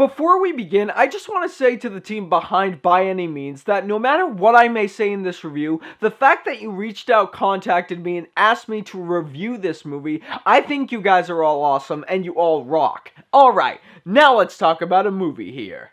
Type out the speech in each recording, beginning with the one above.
Before we begin, I just want to say to the team behind By Any Means that no matter what I may say in this review, the fact that you reached out, contacted me, and asked me to review this movie, I think you guys are all awesome and you all rock. Alright, now let's talk about a movie here.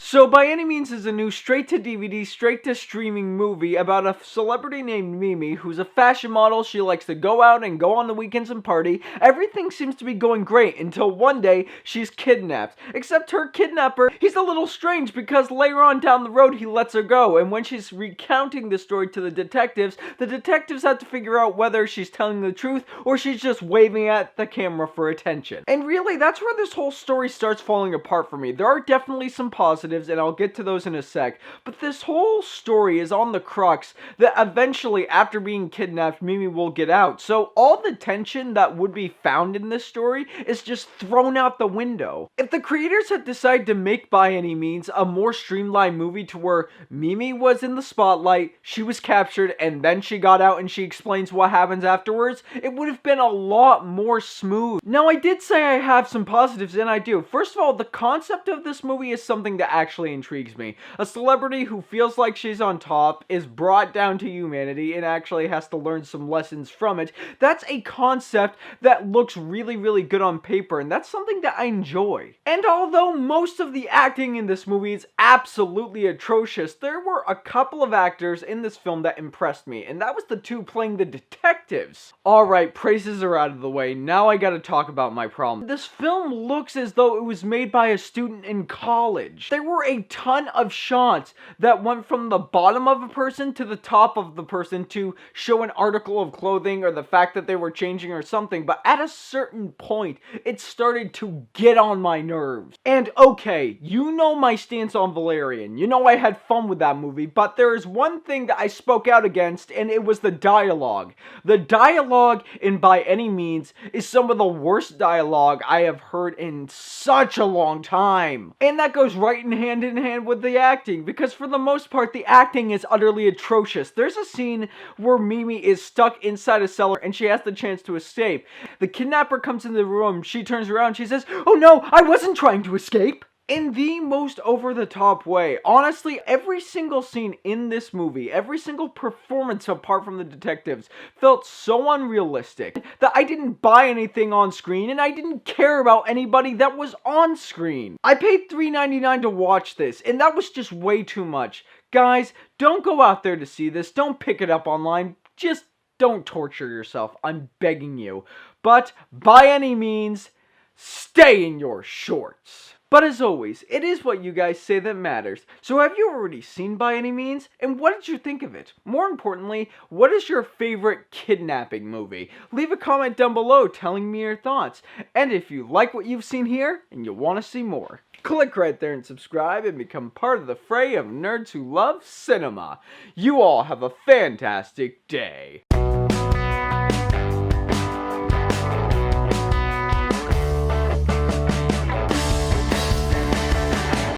So, By Any Means is a new straight-to-DVD, straight-to-streaming movie about a celebrity named Mimi who's a fashion model. She likes to go out and go on the weekends and party. Everything seems to be going great until one day she's kidnapped. Except her kidnapper, he's a little strange because later on down the road he lets her go. And when she's recounting the story to the detectives have to figure out whether she's telling the truth or she's just waving at the camera for attention. And really, that's where this whole story starts falling apart for me. There are definitely some positives, and I'll get to those in a sec, but this whole story is on the crux that eventually, after being kidnapped, Mimi will get out. So all the tension that would be found in this story is just thrown out the window. If the creators had decided to make By Any Means a more streamlined movie to where Mimi was in the spotlight, she was captured, and then she got out and she explains what happens afterwards, it would have been a lot more smooth. Now, I did say I have some positives, and I do. First of all, the concept of this movie is something that actually intrigues me. A celebrity who feels like she's on top is brought down to humanity and actually has to learn some lessons from it. That's a concept that looks really, really good on paper, and that's something that I enjoy. And although most of the acting in this movie is absolutely atrocious, there were a couple of actors in this film that impressed me, and that was the two playing the detectives. Alright, praises are out of the way, now I gotta talk about my problem. This film looks as though it was made by a student in college. There were a ton of shots that went from the bottom of a person to the top of the person to show an article of clothing or the fact that they were changing or something, but at a certain point, it started to get on my nerves. And okay, you know my stance on Valerian. You know I had fun with that movie, but there is one thing that I spoke out against, and it was the dialogue. The dialogue in By Any Means is some of the worst dialogue I have heard in such a long time. And that goes right in hand with the acting, because for the most part, the acting is utterly atrocious. There's a scene where Mimi is stuck inside a cellar and she has the chance to escape. The kidnapper comes in the room, she turns around, she says, "Oh no, I wasn't trying to escape!" In the most over-the-top way. Honestly, every single scene in this movie, every single performance apart from the detectives, felt so unrealistic that I didn't buy anything on screen and I didn't care about anybody that was on screen. I paid $3.99 to watch this, and that was just way too much. Guys, don't go out there to see this. Don't pick it up online. Just don't torture yourself. I'm begging you. But By Any Means, stay in your shorts. But as always, it is what you guys say that matters. So have you already seen By Any Means? And what did you think of it? More importantly, what is your favorite kidnapping movie? Leave a comment down below telling me your thoughts. And if you like what you've seen here and you want to see more, click right there and subscribe and become part of the fray of nerds who love cinema. You all have a fantastic day.